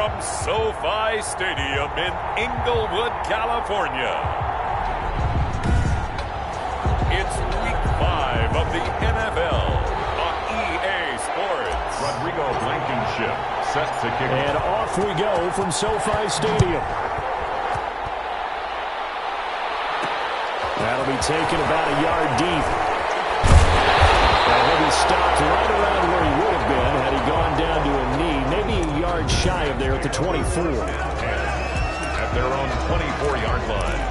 from SoFi Stadium in Inglewood, California. It's Week 5 of the NFL on EA Sports. Rodrigo Blankenship set to kick. And off we go from SoFi Stadium. That'll be taken about a yard deep. And he'll be stopped right around where he would have been had he gone down to a knee, maybe a yard shy of there at the 24. At their own 24-yard line.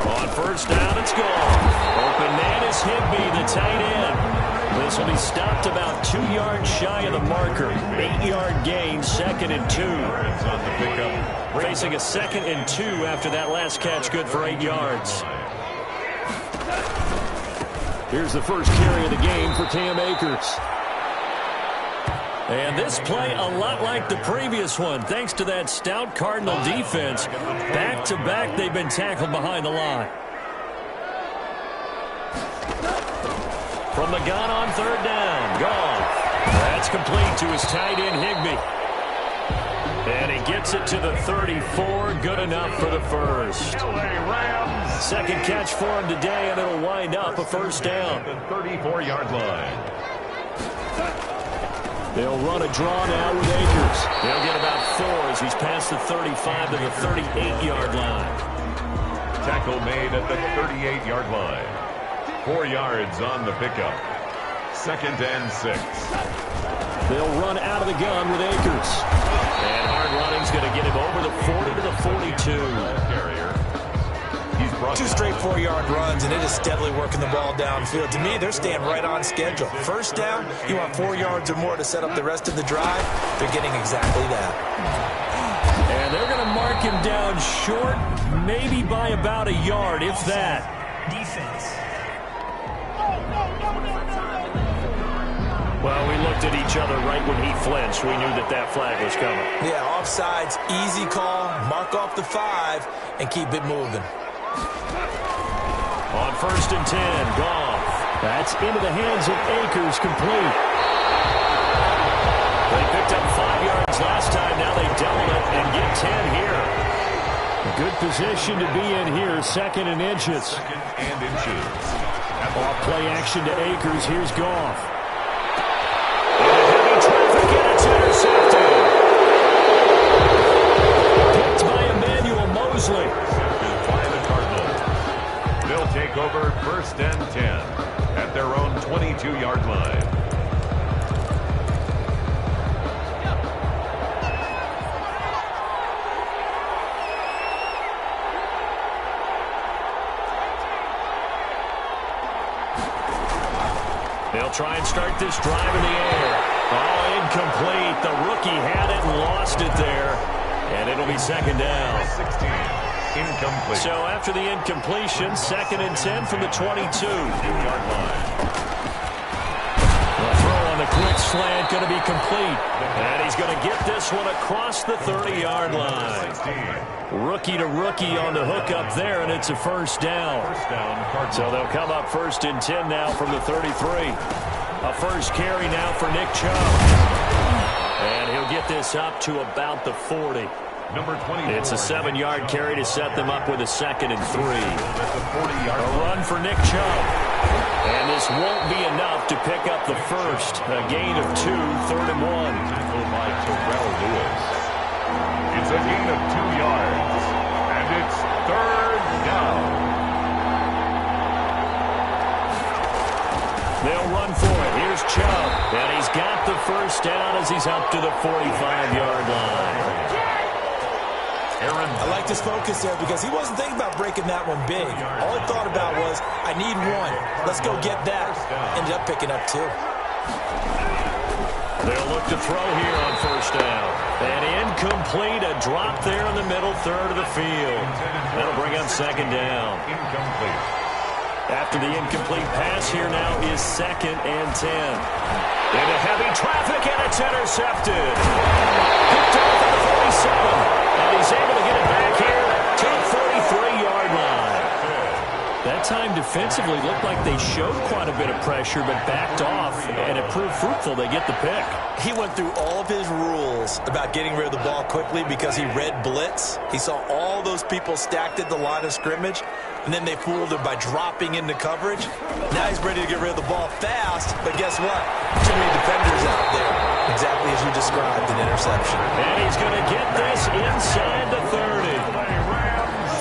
On first down, it's gone. Open man is Higbee, the tight end. This will be stopped about 2 yards shy of the marker. 8-yard gain, 2nd and 2. On the pickup. Facing a 2nd and 2 after that last catch, good for 8 yards. Here's the first carry of the game for Cam Akers. And this play a lot like the previous one, thanks to that stout Cardinal defense. Back-to-back, they've been tackled behind the line. From the gun on third down, gone. That's complete to his tight end, Higbee. And he gets it to the 34, good enough for the first. Second catch for him today, and it'll wind up a first down. The 34-yard line. They'll run a draw now with Akers. They'll get about 4 as he's past the 35 to the 38-yard line. Tackle made at the 38-yard line. 4 yards on the pickup. 2nd and 6. They'll run out of the gun with Akers. And hard running's going to get him over the 40 to the 42. Carrier. He's brought 2 straight 4-yard runs, and it is steadily working the ball downfield. To me, they're staying right on schedule. First down, you want 4 yards or more to set up the rest of the drive. They're getting exactly that. And they're going to mark him down short, maybe by about a yard, if that. Defense. Well, we looked at each other right when he flinched. We knew that that flag was coming. Yeah, offsides, easy call, mark off the 5, and keep it moving. On first and 10, Goff. That's into the hands of Akers, complete. They picked up 5 yards last time. Now they double it and get 10 here. A good position to be in here, 2nd and inches. 2nd and inches. Off play action to Akers. Here's Goff. Traffic, and it's intercepted. Picked by Emmanuel Mosley. By the Cardinals. They'll take over 1st and 10 at their own 22-yard line. They'll try and start this drive in the air. Oh, incomplete. The rookie had it and lost it there. And it'll be 2nd down. 16. Incomplete. So after the incompletion, 2nd and 10 from the 22-yard line. The throw on the quick slant going to be complete. And he's going to get this one across the 30-yard line. 16. Rookie to rookie on the hook up there, and it's a first down. First down, Cardinals. So they'll come up 1st and 10 now from the 33. A first carry now for Nick Chubb. And he'll get this up to about the 40. Number 24. It's a 7-yard carry to set them up with a 2nd and 3. At the 40-yard A run for Nick Chubb. And this won't be enough to pick up the first. A gain of 2, 3rd and 1. Tackled by Terrell Lewis. It's a gain of 2 yards. And it's 3rd down. They'll run for it. Here's Chubb. And he's got the first down as he's up to the 45-yard line. I like his focus there because he wasn't thinking about breaking that one big. All he thought about was, I need 1. Let's go get that. Ended up picking up 2. They'll look to throw here on first down. And incomplete. A drop there in the middle third of the field. That'll bring up 2nd down. Incomplete. After the incomplete pass, here now is 2nd and 10. Into heavy traffic, and it's intercepted. Picked off at the 47. And he's able to get it back here to the 43-yard line. That time to defensively looked like they showed quite a bit of pressure but backed off, and it proved fruitful. They get the pick. He went through all of his rules about getting rid of the ball quickly because he read blitz. He saw all those people stacked at the line of scrimmage, and then they fooled him by dropping into coverage. Now he's ready to get rid of the ball fast, but guess what? Too many defenders out there. Exactly as you described, an interception. And he's going to get this inside the 30.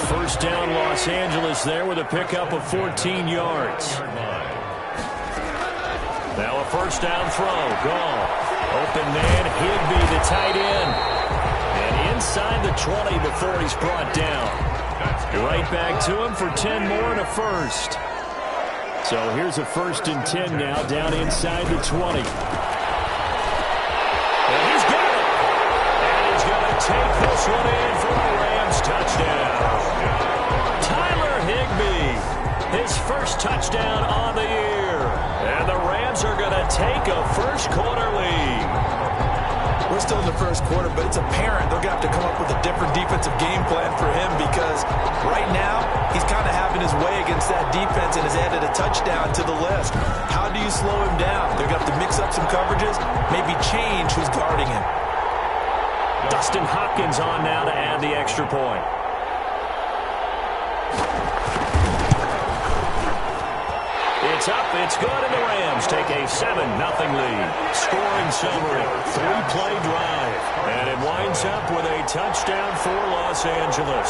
First down, Los Angeles there with a pickup of 14 yards. Now a first down throw. Gone. Open man, Higbee, the tight end. And inside the 20 before he's brought down. Right back to him for 10 more and a first. So here's a 1st and 10 now, down inside the 20. And he's got it. And he's going to take this one in for the Rams touchdown. Tyler Higbee, his first touchdown on the year. And the Rams are going to take a first-quarter lead. We're still in the first quarter, but it's apparent they're going to have to come up with a different defensive game plan for him because right now he's kind of having his way against that defense and has added a touchdown to the list. How do you slow him down? They're going to have to mix up some coverages, maybe change who's guarding him. Dustin Hopkins on now to add the extra point. It's up, it's good, and the Rams take a 7-0 lead. Scoring summary, 3-play drive. And it winds up with a touchdown for Los Angeles.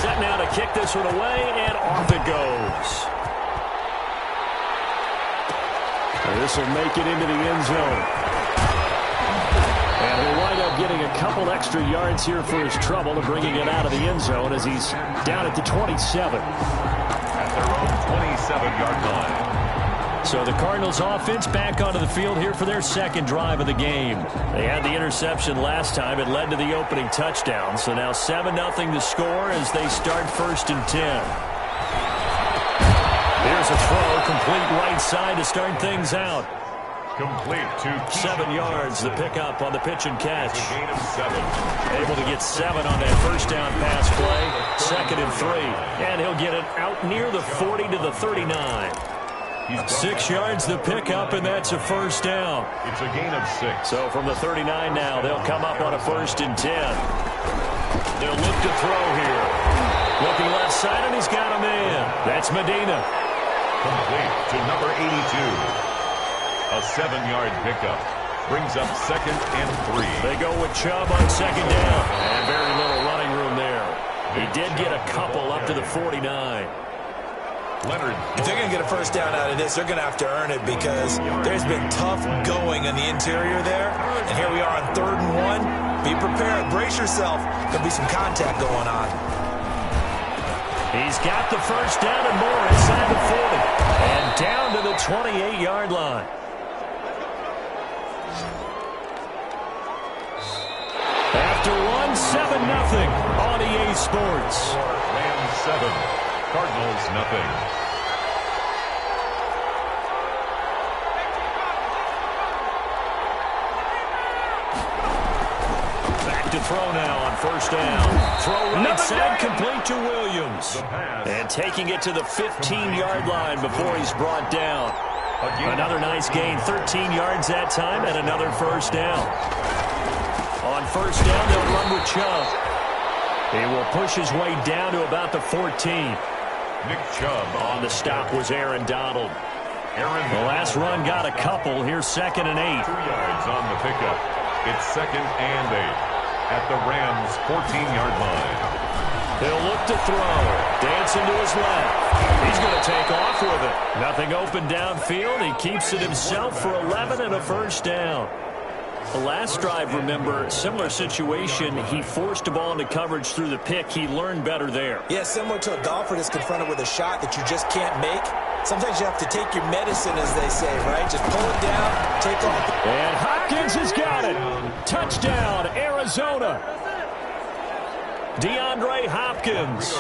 Set now to kick this one away, and off it goes. This will make it into the end zone. And he'll wind up getting a couple extra yards here for his trouble and bringing it out of the end zone as he's down at the 27. At their own 27-yard line. So the Cardinals offense back onto the field here for their second drive of the game. They had the interception last time. It led to the opening touchdown. So now 7-0 to score as they start 1st and 10. Here's a throw, complete right side to start things out. Complete to 7 yards, the pickup on the pitch and catch. a gain of 7. Able to get 7 on that first down pass play. 2nd and 3. And he'll get it out near the 40 to the 39. 6 yards the pickup, and that's a first down. It's a gain of 6. So from the 39 now, they'll come up on a 1st and 10. They'll look to throw here. Looking left side, and he's got him in. That's Medina. Complete to number 82. A 7-yard pickup. Brings up 2nd and 3. They go with Chubb on 2nd down. And very little running room there. He did get a couple up to the 49. Leonard. If they're going to get a first down out of this, they're going to have to earn it because there's been tough going in the interior there. And here we are on 3rd and 1. Be prepared. Brace yourself. There'll be some contact going on. He's got the first down and more inside the 40. And down to the 28-yard line. After 7-0 on EA Sports. Rams 7. Cardinals nothing. To throw now on 1st down. Throw right side, complete to Williams. And taking it to the 15-yard line before he's brought down. Another nice gain, 13 yards that time, and another first down. On 1st down, they'll run with Chubb. He will push his way down to about the 14. Nick Chubb. On the stop was Aaron Donald. The last run got a couple. Here's 2nd and 8. 2 yards on the pickup. It's 2nd and 8. At the Rams' 14-yard line. He'll look to throw. Dancing to his left. He's going to take off with it. Nothing open downfield. He keeps it himself for 11 and a first down. The last drive, remember, similar situation. He forced a ball into coverage through the pick. He learned better there. Yeah, similar to a golfer that's confronted with a shot that you just can't make. Sometimes you have to take your medicine, as they say, right? Just pull it down, take off. And Hopkins has got it. Touchdown, Arizona. DeAndre Hopkins,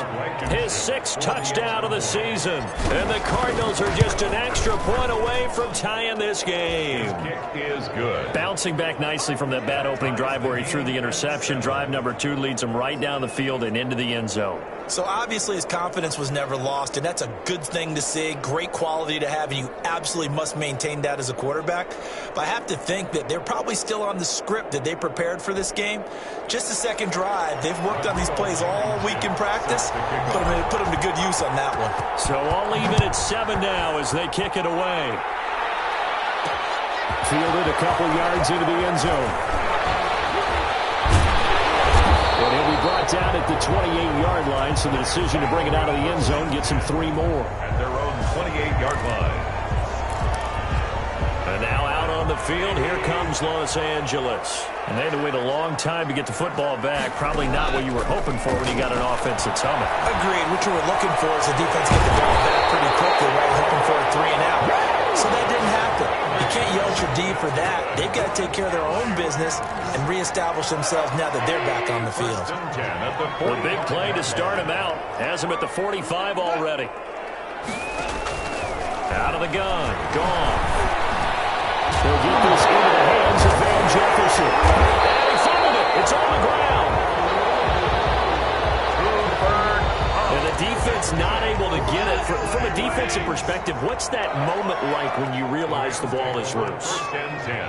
his 6th touchdown of the season. And the Cardinals are just an extra point away from tying this game. His kick is good. Bouncing back nicely from that bad opening drive where he threw the interception. Drive number 2 leads him right down the field and into the end zone. So obviously his confidence was never lost, and that's a good thing to see. Great quality to have, and you absolutely must maintain that as a quarterback. But I have to think that they're probably still on the script that they prepared for this game. Just a second drive. They've worked on these plays all week in practice. Put them to good use on that one. So all even at 7 now as they kick it away. Fielded a couple yards into the end zone. And he'll be brought down at the 28-yard line, so the decision to bring it out of the end zone gets him 3 more. At their own 28-yard line. And now out on the field, here comes Los Angeles. And they had to wait a long time to get the football back. Probably not what you were hoping for when you got an offense that's humming. Agreed. What you were looking for is the defense get the ball back pretty quickly, right? Hoping for a 3 and out. So that didn't happen. You can't yell at your D for that. They've got to take care of their own business and reestablish themselves now that they're back on the field. The big play to start him out. Has him at the 45 already. Out of the gun. Gone. He'll get this into the hands of Van Jefferson. And he found it. It's on the ground. And the defense not able to get it. From a defensive perspective, what's that moment like when you realize the ball is loose?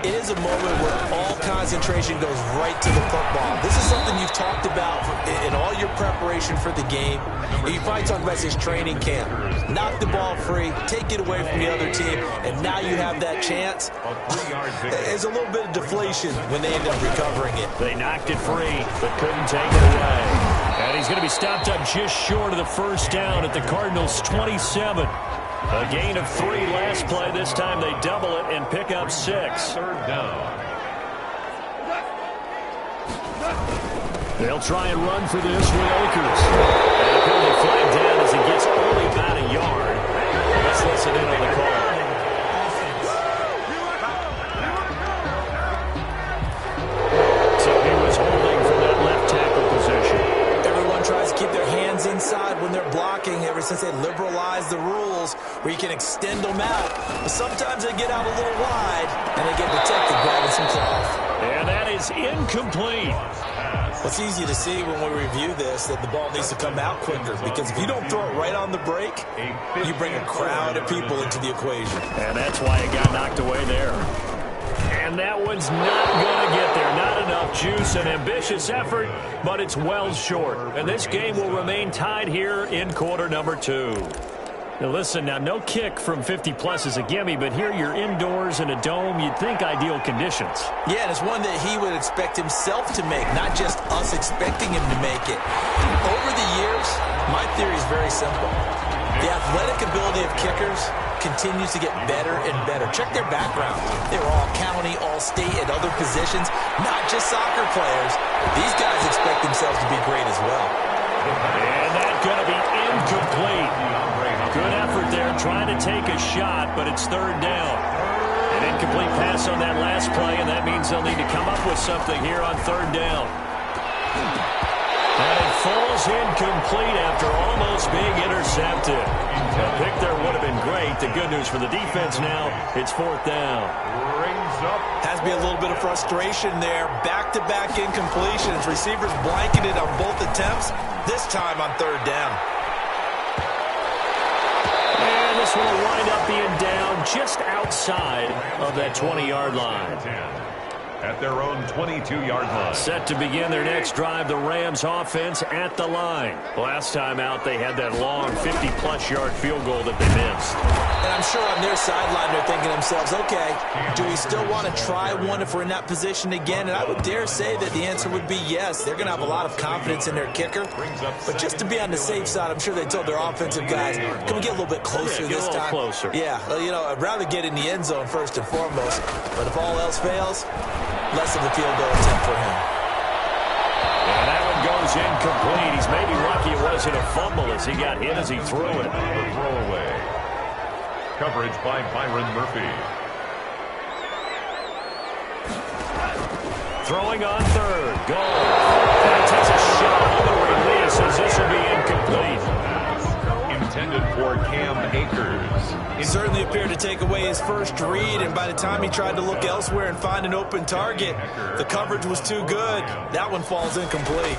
It is a moment where all concentration goes right to the football. This is something you've talked about in all your preparation for the game. You probably talked about this training camp. Knock the ball free, take it away from the other team, and now you have that chance. There's a little bit of deflation when they end up recovering it. They knocked it free, but couldn't take it away. And he's going to be stopped up just short of the first down at the Cardinals' 27. A gain of 3 last play. This time they double it and pick up 6. 3rd down. They'll try and run for this with Akers. And a penalty flag down as he gets only about a yard. Let's listen in on the call. So he was holding from that left tackle position. Everyone tries to keep their hands inside when they're blocking ever since they liberalized the rules where you can extend them out. But sometimes they get out a little wide and they get detected grabbing some cloth. And that is incomplete. It's easy to see when we review this that the ball needs to come out quicker because if you don't throw it right on the break, you bring a crowd of people into the equation. And that's why it got knocked away there. And that one's not going to get there. Not enough juice. An ambitious effort, but it's well short. And this game will remain tied here in quarter number 2. Now listen, now no kick from 50-plus is a gimme, but here you're indoors in a dome. You'd think ideal conditions. Yeah, and it's one that he would expect himself to make, not just us expecting him to make it. Over the years, my theory is very simple. The athletic ability of kickers continues to get better and better. Check their background. They were all county, all state, at other positions, not just soccer players. These guys expect themselves to be great as well. And that's going to be incomplete. Good effort there trying to take a shot, but it's 3rd down. An incomplete pass on that last play, and that means they'll need to come up with something here on 3rd down. And it falls incomplete after almost being intercepted. A pick there would have been great. The good news for the defense now, it's 4th down. Rings up. Has to be a little bit of frustration there. Back-to-back incompletions. Receivers blanketed on both attempts, this time on 3rd down. And this one will wind up being down just outside of that 20-yard line. At their own 22-yard line. Set to begin their next drive, the Rams offense at the line. Last time out, they had that long 50-plus yard field goal that they missed. And I'm sure on their sideline they're thinking to themselves, okay, do we still want to try one if we're in that position again? And I would dare say that the answer would be yes. They're going to have a lot of confidence in their kicker. But just to be on the safe side, I'm sure they told their offensive guys, can we get a little bit closer this time? Closer. Yeah, well, you know, I'd rather get in the end zone first and foremost. But if all else fails, less of a field goal attempt for him. And that one goes incomplete. He's maybe lucky it wasn't a fumble as he got hit as he threw it. The throwaway. Coverage by Byron Murphy. Throwing on 3rd. Goal. And he takes a shot on the ring first read, and by the time he tried to look elsewhere and find an open target, the coverage was too good. That one falls incomplete.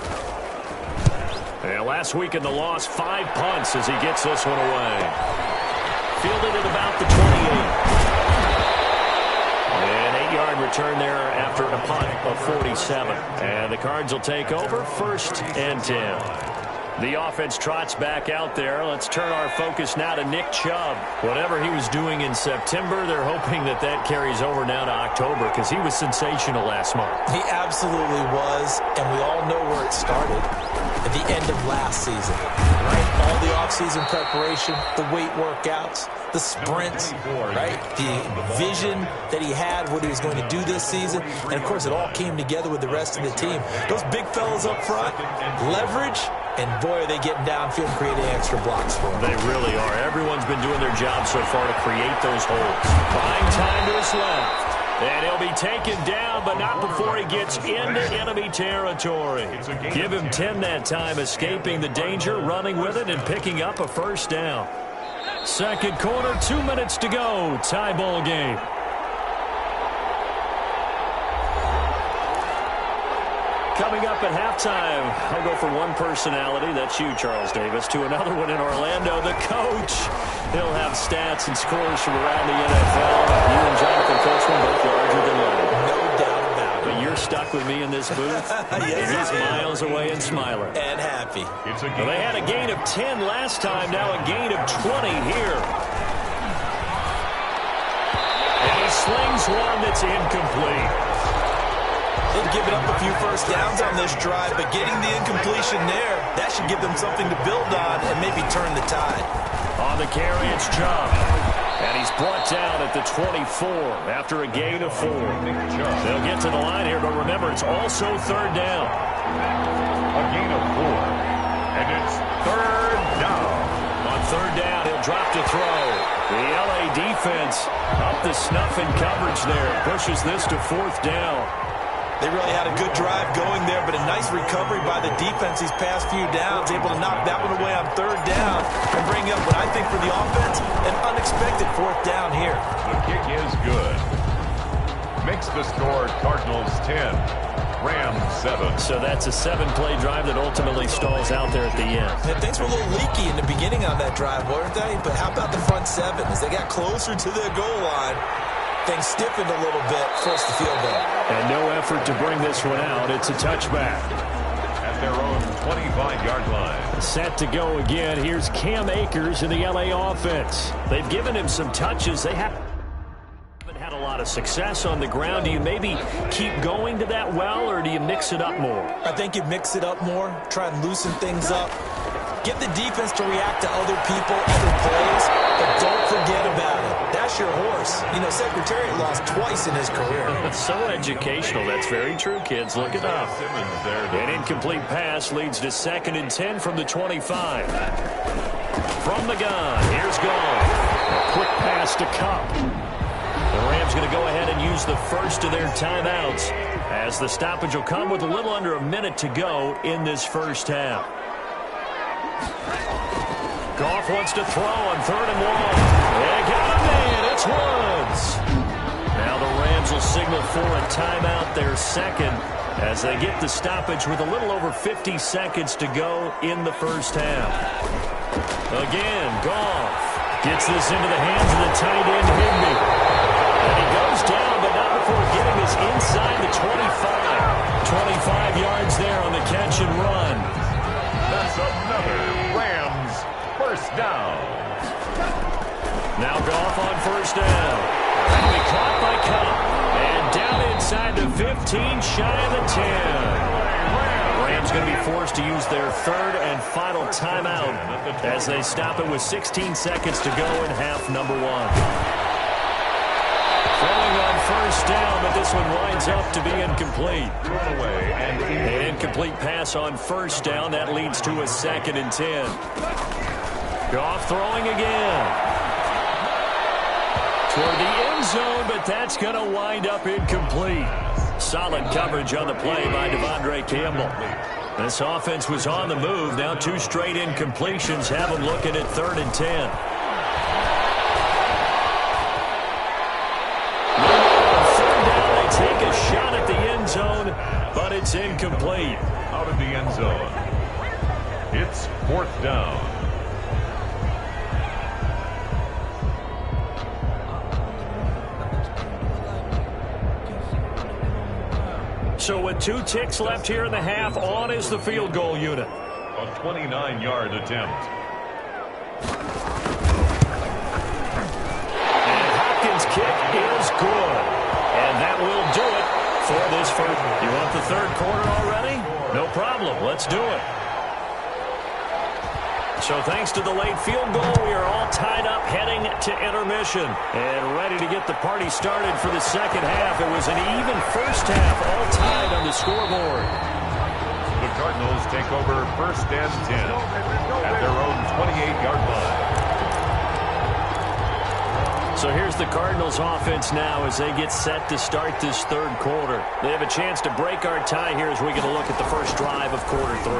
And last week in the loss, 5 punts as he gets this one away. Fielded at about the 28. An 8-yard return there after a punt of 47. And the Cards will take over, 1st and 10. The offense trots back out there. Let's turn our focus now to Nick Chubb. Whatever he was doing in September, they're hoping that that carries over now to October because he was sensational last month. He absolutely was, and we all know where it started. At the end of last season, right? All the offseason preparation, the weight workouts, the sprints, right? The vision that he had, what he was going to do this season. And, of course, it all came together with the rest of the team. Those big fellas up front, leverage, and, boy, are they getting downfield and creating extra blocks for him. They really are. Everyone's been doing their job so far to create those holes. Buying time to his left. And he'll be taken down, but not before he gets into enemy territory. Give him 10 that time, escaping the danger, running with it, and picking up a first down. Second quarter, 2 minutes to go. Tie ball game. Coming up at halftime, I'll go from one personality, that's you, Charles Davis, to another one in Orlando, the coach. He'll have stats and scores from around the NFL. You and Jonathan Coachman both larger than life. No doubt about it. But you're stuck with me in this booth. Yes, he's miles away and smiling. And happy. Well, they had a gain of 10 last time, now a gain of 20 here. And he slings one that's incomplete. They've given up a few first downs on this drive, but getting the incompletion there, that should give them something to build on and maybe turn the tide. On the carry, it's Chubb. And he's brought down at the 24 after a gain of 4. They'll get to the line here, but remember, it's also third down. A gain of 4. And it's third down. On third down, he'll drop to throw. The LA defense up the snuff in coverage there. Pushes this to 4th down. They really had a good drive going there, but a nice recovery by the defense these past few downs, able to knock that one away on third down and bring up what I think for the offense, an unexpected 4th down here. The kick is good. Makes the score Cardinals 10, Rams 7. So that's a 7-play drive that ultimately stalls out there at the end. And things were a little leaky in the beginning on that drive, weren't they? But how about the front 7? As they got closer to the goal line, things stiffened a little bit, forced the field goal. And no effort to bring this one out. It's a touchback. At their own 25-yard line. Set to go again. Here's Cam Akers in the LA offense. They've given him some touches. They haven't had a lot of success on the ground. Do you maybe keep going to that well, or do you mix it up more? I think you mix it up more, try and loosen things up. Get the defense to react to other people, other plays, but don't forget about it. That's your horse. You know, Secretariat lost twice in his career. It's so educational. That's very true, kids. Look it up. An incomplete pass leads to 2nd and 10 from the 25. From the gun, here's Goff. A quick pass to Kupp. The Rams going to go ahead and use the first of their timeouts as the stoppage will come with a little under a minute to go in this first half. Goff wants to throw on 3rd and 1. They got a man. It's Woods. Now the Rams will signal for a timeout, their second, as they get the stoppage with a little over 50 seconds to go in the first half. Again, Goff gets this into the hands of the tight end, Higbee. And he goes down, but not before getting this inside the 25. 25 yards there on the catch and run. That's another Rams first down. Now Goff on first down. That'll be caught by Kupp. And down inside the 15, shy of the 10. Rams going to be forced to use their third and final timeout as they stop it with 16 seconds to go in half number 1. Throwing on first down, but this one winds up to be incomplete. An incomplete pass on first down. That leads to a 2nd and 10. Goff throwing again. Toward the end zone, but that's going to wind up incomplete. Solid coverage on the play by Devondre Campbell. This offense was on the move. Now 2 straight incompletions have them looking at 3rd and 10. incomplete. Out of the end zone. It's 4th down. So with 2 ticks left here in the half, on is the field goal unit. A 29-yard attempt. And Hopkins' kick is good. And that will do it for this first. You want the third quarter already? No problem. Let's do it. So thanks to the late field goal, we are all tied up heading to intermission and ready to get the party started for the second half. It was an even first half, all tied on the scoreboard. The Cardinals take over 1st and 10 at their own 28-yard line. So here's the Cardinals offense now as they get set to start this third quarter. They have a chance to break our tie here as we get a look at the first drive of quarter 3.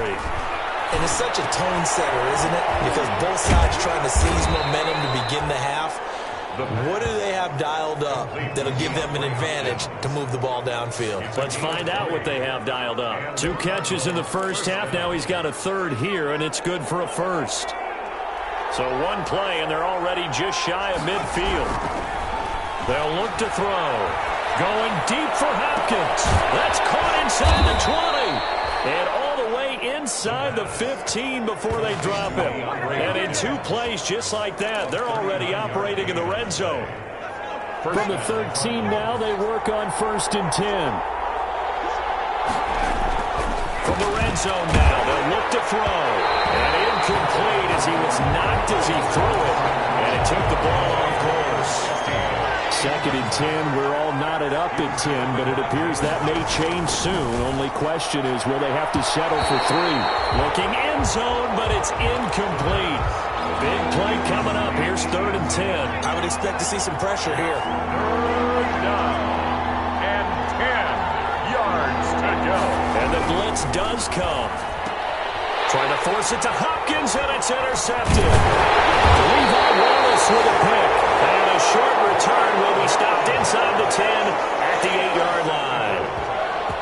And it's such a tone setter, isn't it? Because both sides trying to seize momentum to begin the half. What do they have dialed up that'll give them an advantage to move the ball downfield? Let's find out what they have dialed up. 2 catches in the first half. Now he's got a third here, and it's good for a first. So 1 play, and they're already just shy of midfield. They'll look to throw. Going deep for Hopkins. That's caught inside the 20. And all the way inside the 15 before they drop him. And in 2 plays just like that, they're already operating in the red zone. From the 13 now, they work on 1st and 10. From the red zone now, they'll look to throw. And incomplete as he was knocked as he threw it. And it took the ball off course. 2nd and 10, we're all knotted up at 10, but it appears that may change soon. Only question is, will they have to settle for 3? Looking end zone, but it's incomplete. Big play coming up. Here's 3rd and 10. I would expect to see some pressure here. 3rd down and 10 yards to go. And the blitz does come. Trying to force it to Hopkins, and it's intercepted. Levi Wallace with a pick. And a short return will be stopped inside the 10 at the 8-yard line.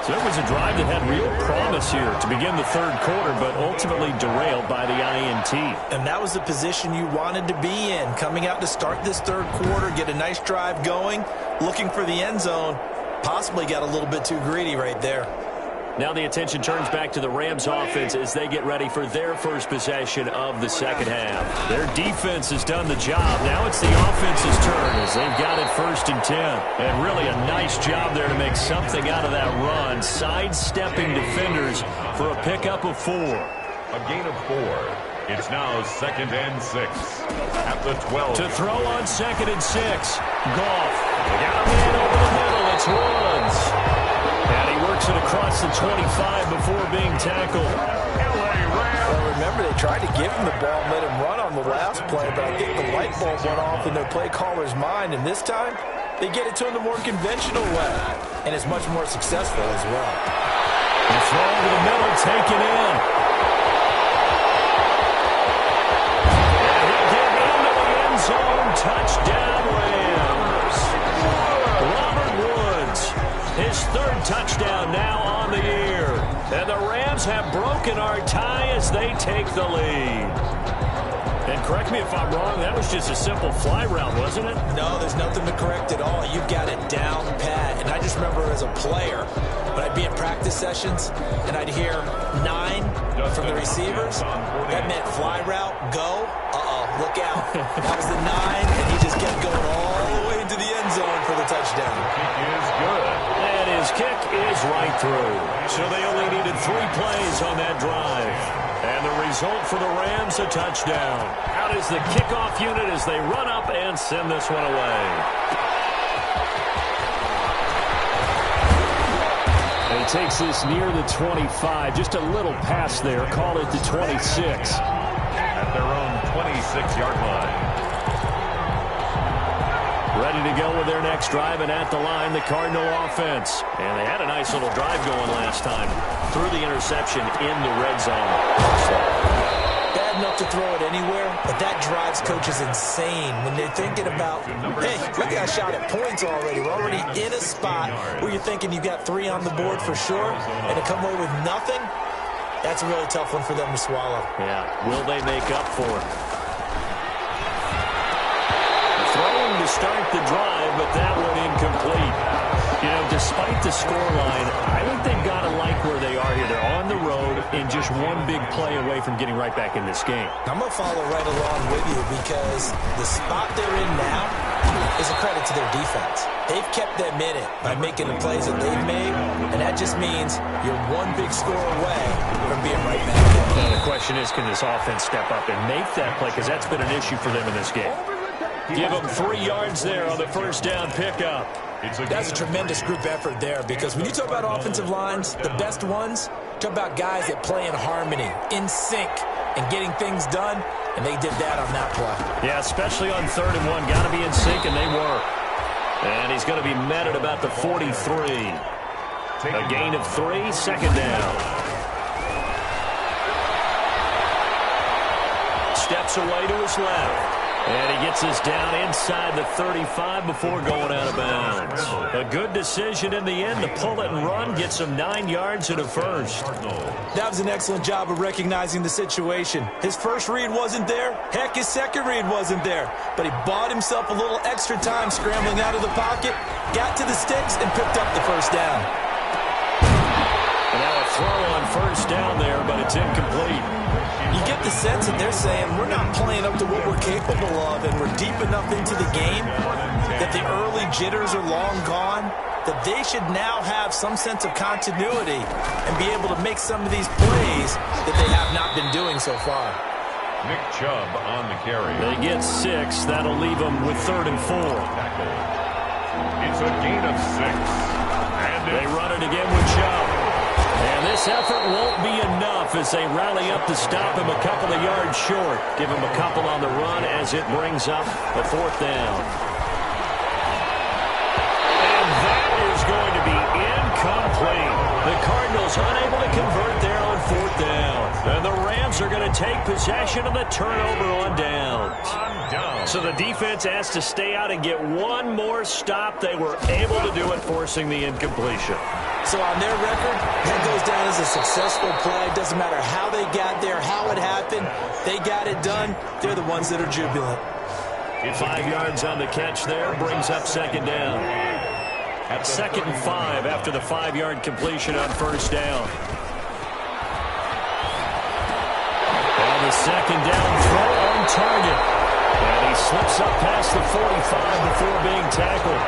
So it was a drive that had real promise here to begin the third quarter, but ultimately derailed by the INT. And that was the position you wanted to be in. Coming out to start this third quarter, get a nice drive going, looking for the end zone. Possibly got a little bit too greedy right there. Now the attention turns back to the Rams offense as they get ready for their first possession of the second half. Their defense has done the job. Now it's the offense's turn as they've got it 1st and 10. And really a nice job there to make something out of that run, sidestepping defenders for a pickup of 4. A gain of 4. It's now 2nd and 6 at the 12. To throw on 2nd and 6. Goff. They got a man over the middle. It's Woods. And he works it across the 25 before being tackled. Well, remember, they tried to give him the ball and let him run on the last play, but I think the light bulb went off in their play caller's mind, and this time they get it to him the more conventional way, and it's much more successful as well. The throw over the middle, taken in. And he'll get into the end zone. Touchdown, Rams. Robert Woods. His 3rd touchdown now on the year. And the Rams have broken our tie as they take the lead. And correct me if I'm wrong, that was just a simple fly route, wasn't it? No, there's nothing to correct at all. You've got it down pat. And I just remember as a player, when I'd be in practice sessions and I'd hear 9 from the receivers, that meant fly route, go, look out. That was the 9, and he just kept going all the way into the end zone for the touchdown. Kick is good. And his kick is right through. So they only needed 3 plays on that drive. And the result for the Rams, a touchdown. Out is the kickoff unit as they run up and send this one away. And he takes this near the 25. Just a little pass there. Call it the 26. At their own 26-yard line. Ready to go with their next drive, and at the line, the Cardinal offense. And they had a nice little drive going last time. Through the interception in the red zone. Bad bad enough to throw it anywhere, but that drives coaches insane when they're thinking about, hey, we got a shot at points already. We're already in a spot where you're thinking you got 3 on the board for sure, and to come away with nothing, that's a really tough one for them to swallow. Yeah, will they make up for it? Throwing to start the drive, but that one incomplete. You know, despite the scoreline, I think they've got to like where they are here. They're on the road and just one big play away from getting right back in this game. I'm going to follow right along with you because the spot they're in now is a credit to their defense. They've kept them in it by making the plays that they've made, and that just means you're one big score away from being right back in. The question is, can this offense step up and make that play? Because that's been an issue for them in this game. Give them 3 yards there on the first down pickup. That's a tremendous group effort there because when you talk about offensive lines, the best ones, talk about guys that play in harmony, in sync, and getting things done, and they did that on that play. Yeah, especially on 3rd and 1. Got to be in sync, and they were. And he's going to be met at about the 43. A gain of 3, second down. Steps away to his left. And he gets us down inside the 35 before going out of bounds. A good decision in the end to pull it and run, get some 9 yards and a first. That was an excellent job of recognizing the situation. His first read wasn't there. Heck, his second read wasn't there. But he bought himself a little extra time scrambling out of the pocket, got to the sticks, and picked up the first down. And now a throw on first down there, but it's incomplete. You get the sense that they're saying we're not playing up to what we're capable of and we're deep enough into the game that the early jitters are long gone, that they should now have some sense of continuity and be able to make some of these plays that they have not been doing so far. Nick Chubb on the carry. They get 6. That'll leave them with 3rd and 4. It's a gain of 6. And they run it again with Chubb. And this effort won't be enough as they rally up to stop him a couple of yards short. Give him a couple on the run as it brings up a 4th down. And that is going to be incomplete. The Cardinals unable to convert there on 4th down. And the Rams are going to take possession of the turnover on downs. So the defense has to stay out and get one more stop. They were able to do it, forcing the incompletion. So on their record, that goes down as a successful play. Doesn't matter how they got there, how it happened. They got it done. They're the ones that are jubilant. 5 yards on the catch there, brings up 2nd down. At 2nd and 5 after the 5-yard completion on first down. And the 2nd down throw on target. And he slips up past the 45 before being tackled.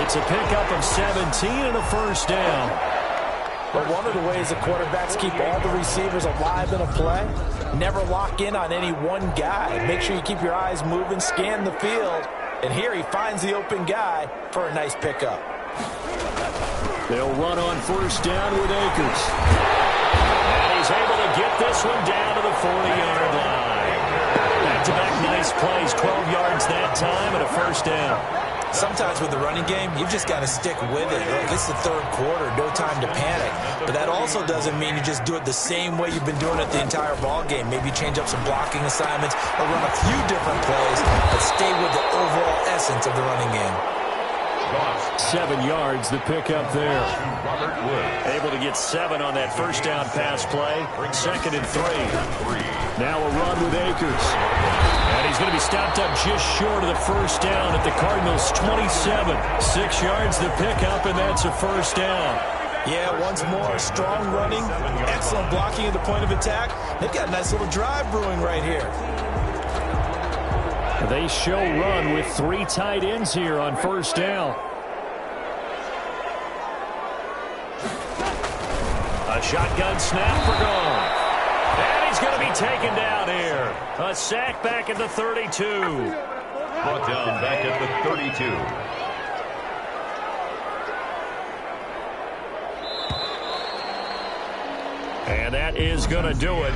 It's a pickup of 17 and a first down. But one of the ways the quarterbacks keep all the receivers alive in a play, never lock in on any one guy. Make sure you keep your eyes moving, scan the field. And here he finds the open guy for a nice pickup. They'll run on first down with Akers. And he's able to get this one down to the 40-yard line. Back-to-back nice plays, 12 yards that time and a first down. Sometimes with the running game, you've just got to stick with it. Look, it's the 3rd quarter, no time to panic. But that also doesn't mean you just do it the same way you've been doing it the entire ball game. Maybe change up some blocking assignments or run a few different plays, but stay with the overall essence of the running game. 7 yards, the pickup there. Able to get 7 on that first down pass play. 2nd and 3. Now a run with Akers. And he's going to be stopped up just short of the first down at the Cardinals' 27. 6 yards the pickup, and that's a first down. Yeah, once more, strong running, excellent blocking at the point of attack. They've got a nice little drive brewing right here. They show run with 3 tight ends here on first down. A shotgun snap for Goff. And he's going to be taken down here. A sack back at the 32. Brought down back at the 32. And that is going to do it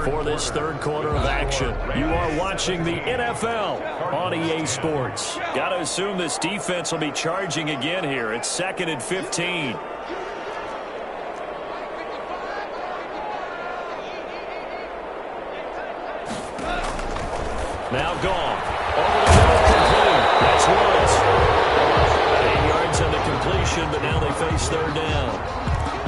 for this 3rd quarter of action. You are watching the NFL on EA Sports. Got to assume this defense will be charging again here. It's 2nd and 15. Now gone. Over the middle, complete. That's Woods. 8 yards on the completion, but now they face third down.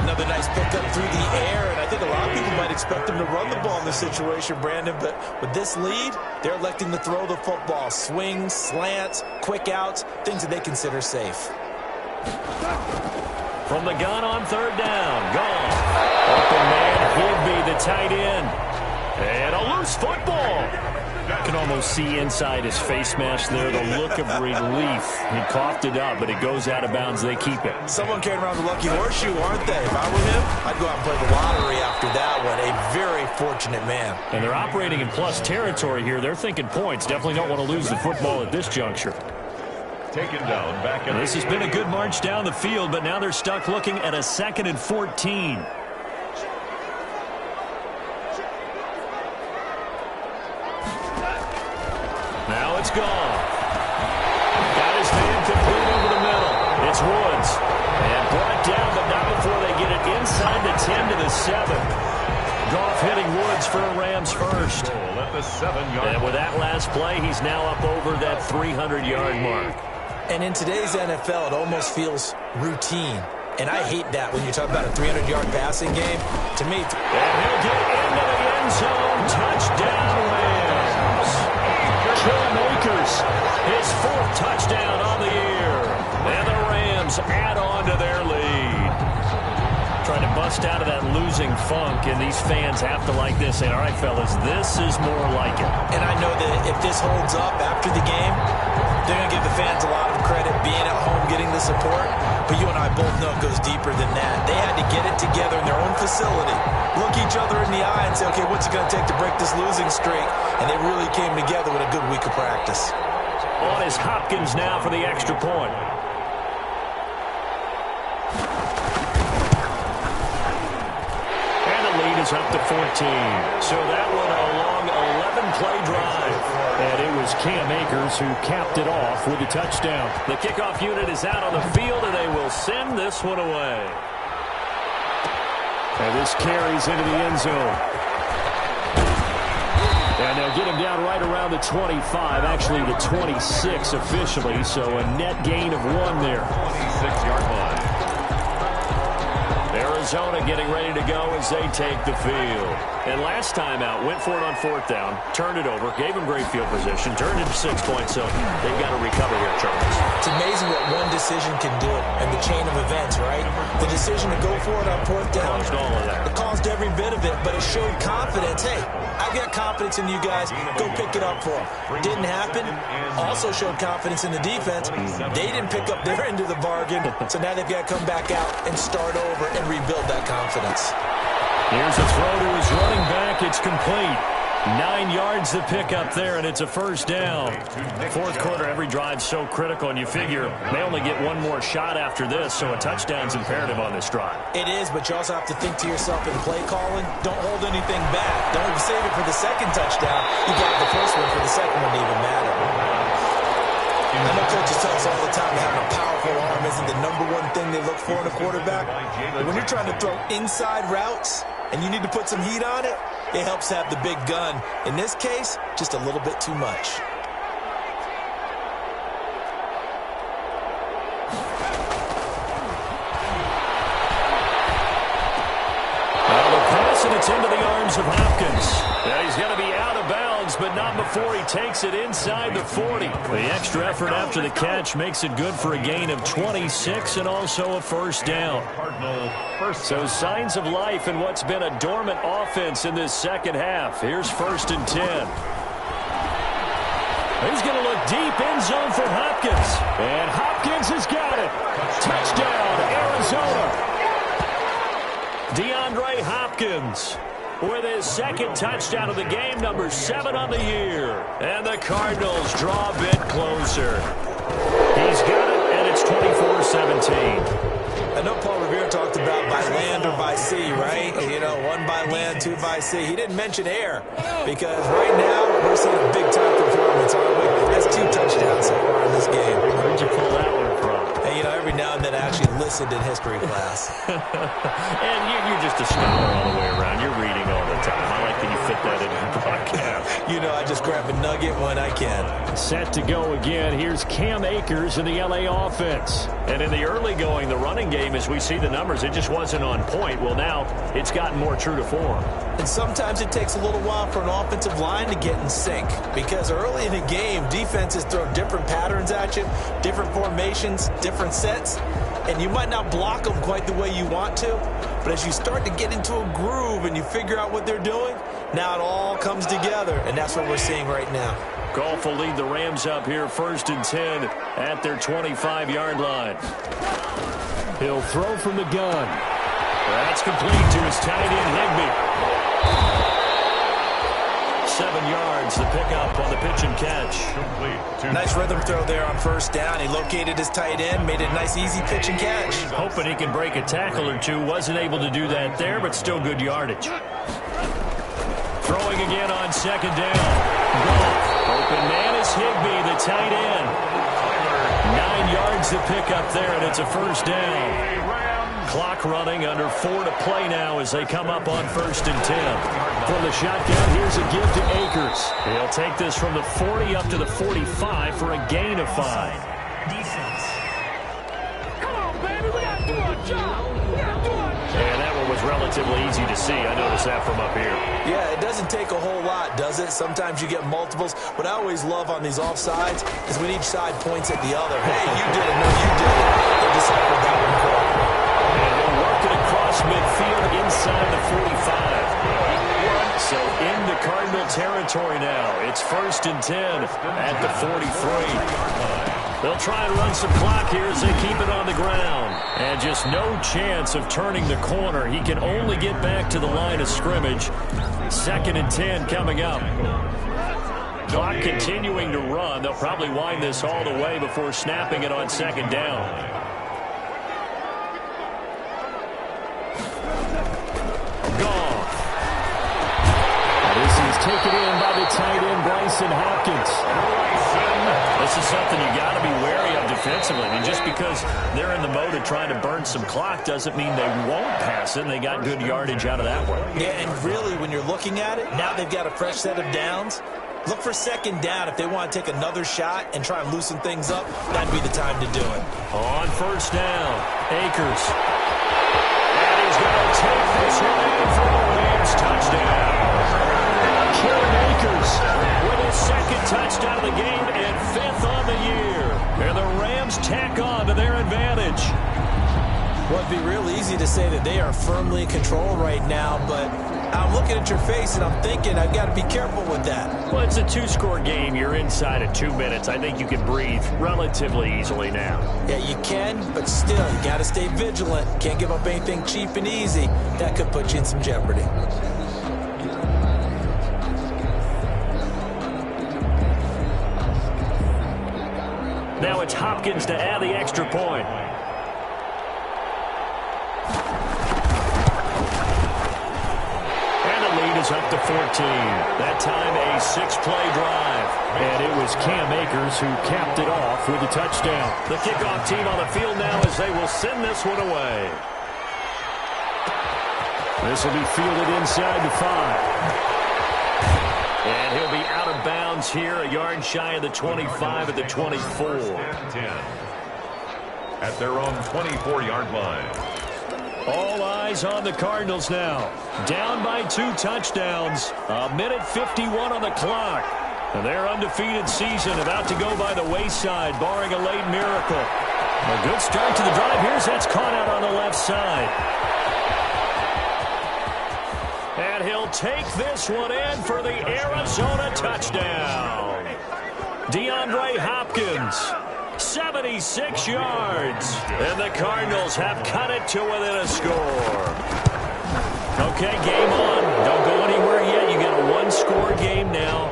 Another nice pickup through the air, and I think a lot of people might expect them to run the ball in this situation, Brandon, but with this lead, they're electing to throw the football. Swings, slants, quick outs, things that they consider safe. From the gun on third down. Gone. Open man, Higby, the tight end. And a loose football. You can almost see inside his face mask there the look of relief. He coughed it up, but it goes out of bounds. They keep it. Someone carrying around the lucky horseshoe, aren't they? If I were him, I'd go out and play the lottery after that one. A very fortunate man. And they're operating in plus territory here. They're thinking points. Definitely don't want to lose the football at this juncture. Taken down back in. This has been a good march down the field, but now they're stuck looking at a 2nd and 14. Now it's gone. Got his man complete over the middle. It's Woods. And brought down, but not before they get it inside the 10 to the 7. Goff hitting Woods for a Rams first. At the 7-yard. And with that last play, he's now up over that 300-yard mark. And in today's NFL, it almost feels routine. And I hate that when you talk about a 300-yard passing game. To me, and he'll get into the end zone. Touchdown, Rams. Cam Akers, his 4th touchdown on the year. And the Rams add on to their lead. Trying to bust out of that losing funk, and these fans have to like this. And all right, fellas, this is more like it. And I know that if this holds up after the game, they're going to give the fans a lot of credit being at home, getting the support. But you and I both know it goes deeper than that. They had to get it together in their own facility, look each other in the eye and say, okay, what's it going to take to break this losing streak? And they really came together with a good week of practice. On is Hopkins now for the extra point. And the lead is up to 14. So that one a long 11-play drive. And it was Cam Akers who capped it off with a touchdown. The kickoff unit is out on the field, and they will send this one away. And this carries into the end zone. And they'll get him down right around the 25, actually the 26 officially, so a net gain of 1 there. 26-yard line. Arizona getting ready to go as they take the field. And last time out, went for it on 4th down, turned it over, gave him great field position, turned it to 6 points, so they've got to recover here, Charles. It's amazing what one decision can do and the chain of events, right? The decision to go for it on 4th down. Caused all of that. It caused every bit of it, but it showed confidence. Hey, I've got confidence in you guys. Go pick it up for them. Didn't happen. Also showed confidence in the defense. They didn't pick up their end of the bargain, so now they've got to come back out and start over and rebuild that confidence. Here's a throw to his running back. It's complete. 9 yards to pick up there, and it's a 1st down. 4th quarter, every drive's so critical, and you figure they only get one more shot after this, so a touchdown's imperative on this drive. It is, but you also have to think to yourself in play calling, don't hold anything back. Don't save it for the 2nd touchdown. You got the first one for the 2nd one to even matter. I know coaches tell us all the time that having a powerful arm isn't the #1 thing they look for in a quarterback. But when you're trying to throw inside routes and you need to put some heat on it, it helps have the big gun. In this case, just a little bit too much. Now the pass, and it's into the arms of Hopkins. Yeah, he's going to be out of bounds, but not before he takes it inside the 40. The extra effort after the catch makes it good for a gain of 26 and also a 1st down. So signs of life in what's been a dormant offense in this 2nd half. Here's 1st and 10. He's going to look deep, end zone for Hopkins. And Hopkins has got it. Touchdown, Arizona. DeAndre Hopkins with his 2nd touchdown of the game, number 7 on the year. And the Cardinals draw a bit closer. He's got it, and it's 24-17. I know Paul Revere talked about by land or by sea, right? You know, 1 by land, 2 by sea. He didn't mention air because right now we're seeing a big-time performance, aren't we? That's 2 touchdowns so far in this game. Where'd you pull that one from? Hey, you know, every now and then I actually listened in history class. And you're just a scholar all the way around. You're reading all the time. I like that you fit that in your broadcast. You know, I I just grab a nugget when I can. Set to go again. Here's Cam Akers in the L.A. offense. And in the early going, the running game, as we see the numbers, it just wasn't on point. Well, now it's gotten more true to form. And sometimes it takes a little while for an offensive line to get in sync, because early in the game, defenses throw different patterns at you, different formations, different sets, and you might not block them quite the way you want to, but as you start to get into a groove and you figure out what they're doing, now it all comes together, and that's what we're seeing right now. Goff will lead the Rams up here, 1st and 10 at their 25-yard line. He'll throw from the gun. That's complete to his tight end, Higbee. 7 yards, the pickup on the pitch and catch. Nice rhythm throw there on 1st down. He located his tight end, made it a nice, easy pitch and catch. Hoping he can break a tackle or two. Wasn't able to do that there, but still good yardage. Throwing again on 2nd down. Goff. Open man is Higbee, the tight end. 9 yards to pick up there, and it's a 1st down. Clock running, under 4 to play now as they come up on 1st and 10. From the shotgun, here's a give to Akers. He'll take this from the 40 up to the 45 for a gain of 5. Defense. Come on, baby, we got to do our job. And that one was relatively easy to see. I noticed that from up here. Yeah, it doesn't take a whole lot, does it? Sometimes you get multiples. What I always love on these offsides is when each side points at the other. Hey, you did it. No, you did it. They deciphered that one correctly. And they'll work it across midfield inside the 45. So into Cardinal territory now. It's 1st and 10 at the 43. They'll try and run some clock here as they keep it on the ground. And just no chance of turning the corner. He can only get back to the line of scrimmage. 2nd and 10 coming up. Clock continuing to run. They'll probably wind this all the way before snapping it on 2nd down. Taken in by the tight end, Bryson Hopkins. This is something you got to be wary of defensively. I mean, just because they're in the mode of trying to burn some clock doesn't mean they won't pass it, and they got good yardage out of that one. Yeah, and really, when you're looking at it, now they've got a fresh set of downs. Look for 2nd down. If they want to take another shot and try and loosen things up, that'd be the time to do it. On 1st down, Akers. And he's going to take this one in for the Rams touchdown. Akers with his 2nd touchdown of the game and 5th on the year. And the Rams tack on to their advantage. Well, it'd be real easy to say that they are firmly in control right now, but I'm looking at your face and I'm thinking I've got to be careful with that. Well, it's a 2-score game. You're inside of 2 minutes. I think you can breathe relatively easily now. Yeah, you can, but still, you got to stay vigilant. Can't give up anything cheap and easy. That could put you in some jeopardy. Now it's Hopkins to add the extra point. And the lead is up to 14. That time a 6-play drive. And it was Cam Akers who capped it off with a touchdown. The kickoff team on the field now as they will send this one away. This will be fielded inside the 5. And he'll be out of bounds here, a yard shy of the 25 at the 24. 10 at their own 24-yard line. All eyes on the Cardinals now. Down by 2 touchdowns. 1:51 on the clock. And their undefeated season about to go by the wayside, barring a late miracle. A good start to the drive. Here's that's caught out on the left side. And he'll take this one in for the Arizona touchdown. DeAndre Hopkins, 76 yards. And the Cardinals have cut it to within a score. Okay, game on. Don't go anywhere yet. You got a 1-score game now.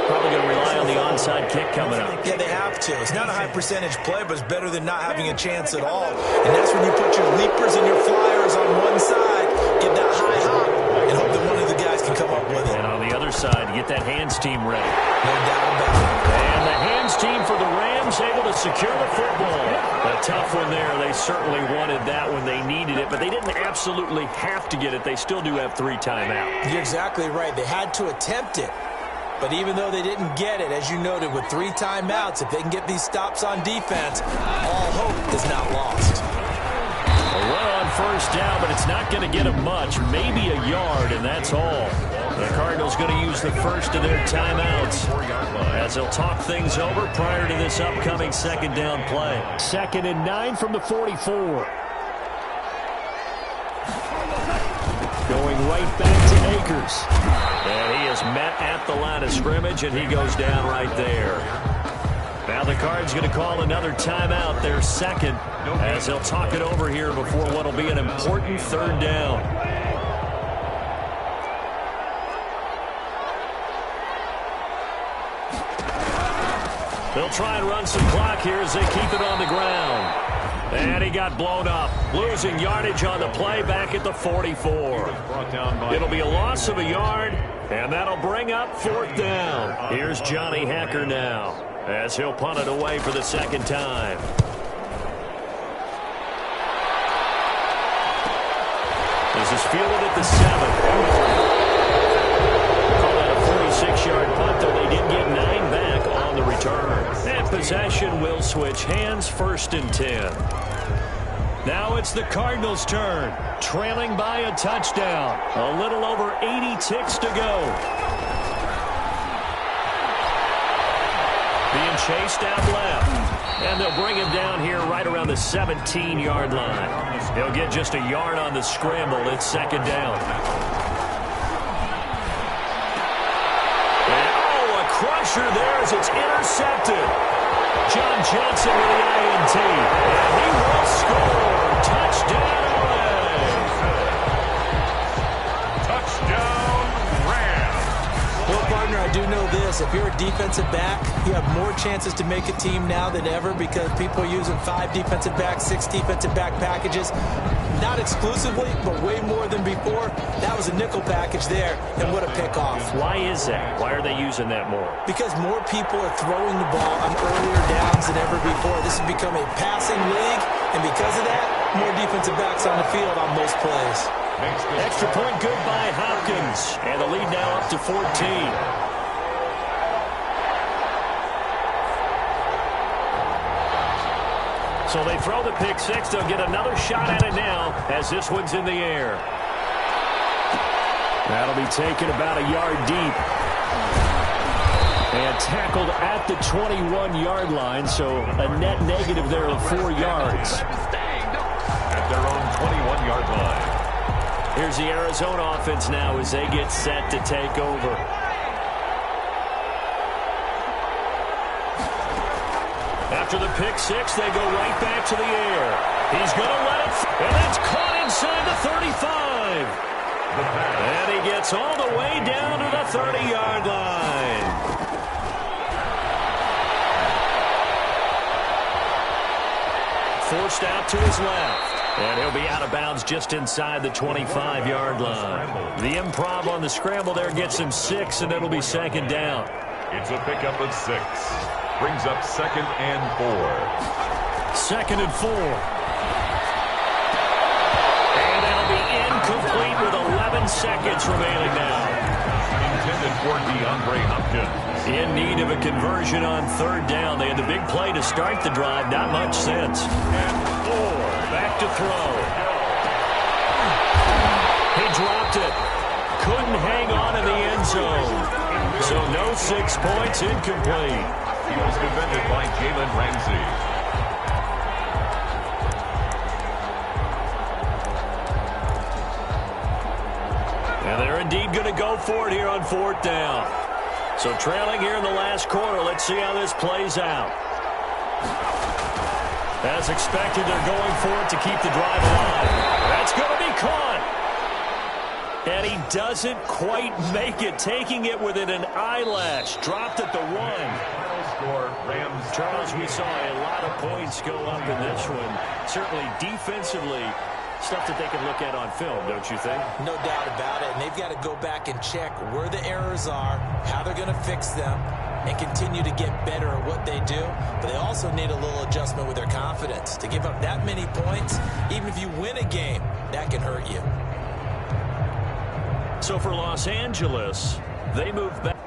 Probably going to rely on the onside kick coming up. Yeah, they have to. It's not a high-percentage play, but it's better than not having a chance at all. And that's when you put your leapers and your flyers on one side, get that high hop, and hope that one of the guys can come up with it. And on the other side, get that hands team ready. No doubt about it. And the hands team for the Rams able to secure the football. A tough one there. They certainly wanted that when they needed it, but they didn't absolutely have to get it. They still do have 3 timeouts. You're exactly right. They had to attempt it. But even though they didn't get it, as you noted, with 3 timeouts, if they can get these stops on defense, all hope is not lost. A run on first down, but it's not going to get them much. Maybe a yard, and that's all. The Cardinals going to use the first of their timeouts as they'll talk things over prior to this upcoming second down play. 2nd and 9 from the 44. Going right back to Akers. And he is met at the line of scrimmage, and he goes down right there. Now the Cards going to call another timeout, their second, as they'll talk it over here before what will be an important 3rd down. They'll try and run some clock here as they keep it on the ground. And he got blown up, losing yardage on the play back at the 44. It'll be a loss of a yard, and that'll bring up 4th down. Here's Johnny Hacker now, as he'll punt it away for the 2nd time. This is fielded at the 7. Call that a 46-yard punt, though they did get 9 back on the return. And possession will switch hands, 1st and 10. Now it's the Cardinals' turn, trailing by a touchdown. A little over 80 ticks to go. Being chased out left. And they'll bring him down here right around the 17-yard line. He'll get just a yard on the scramble. It's 2nd down. And, oh, a crusher there as it's intercepted. John Johnson with the INT. And he will score. Touchdown, LA. Touchdown, Rams. Well, partner, I do know this. If you're a defensive back, you have more chances to make a team now than ever because people are using 5 defensive backs, 6 defensive back packages. Not exclusively, but way more than before. That was a nickel package there, and what a pickoff. Why is that? Why are they using that more? Because more people are throwing the ball on earlier downs than ever before. This has become a passing league, and because of that, more defensive backs on the field on most plays. Extra point good by Hopkins, and the lead now up to 14. So they throw the pick 6. They'll get another shot at it now as this one's in the air. That'll be taken about a yard deep. And tackled at the 21-yard line, so a net negative there of 4 yards. At their own 21-yard line. Here's the Arizona offense now as they get set to take over. After the pick 6, they go right back to the air. He's going to let it, and it's caught inside the 35. And he gets all the way down to the 30-yard line. Forced out to his left. And he'll be out of bounds just inside the 25-yard line. The improv on the scramble there gets him 6, and it'll be 2nd down. It's a pickup of 6. Brings up 2nd and 4. 2nd and 4. And that'll be incomplete with 11 seconds remaining now. Intended for DeAndre Hopkins. In need of a conversion on 3rd down. They had the big play to start the drive. Not much sense. And 4. Back to throw. He dropped it. Couldn't hang on in the end zone. So no 6 points, incomplete. He was defended by Jalen Ramsey. And they're indeed going to go for it here on 4th down. So trailing here in the last quarter. Let's see how this plays out. As expected, they're going for it to keep the drive alive. That's going to be caught. And he doesn't quite make it, taking it within an eyelash. Dropped at the 1. Final score, Rams. Charles, we saw a lot of points go up in this one. Certainly defensively, stuff that they can look at on film, don't you think? No doubt about it. And they've got to go back and check where the errors are, how they're going to fix them, and continue to get better at what they do. But they also need a little adjustment with their confidence. To give up that many points, even if you win a game, that can hurt you. So for Los Angeles, they move back.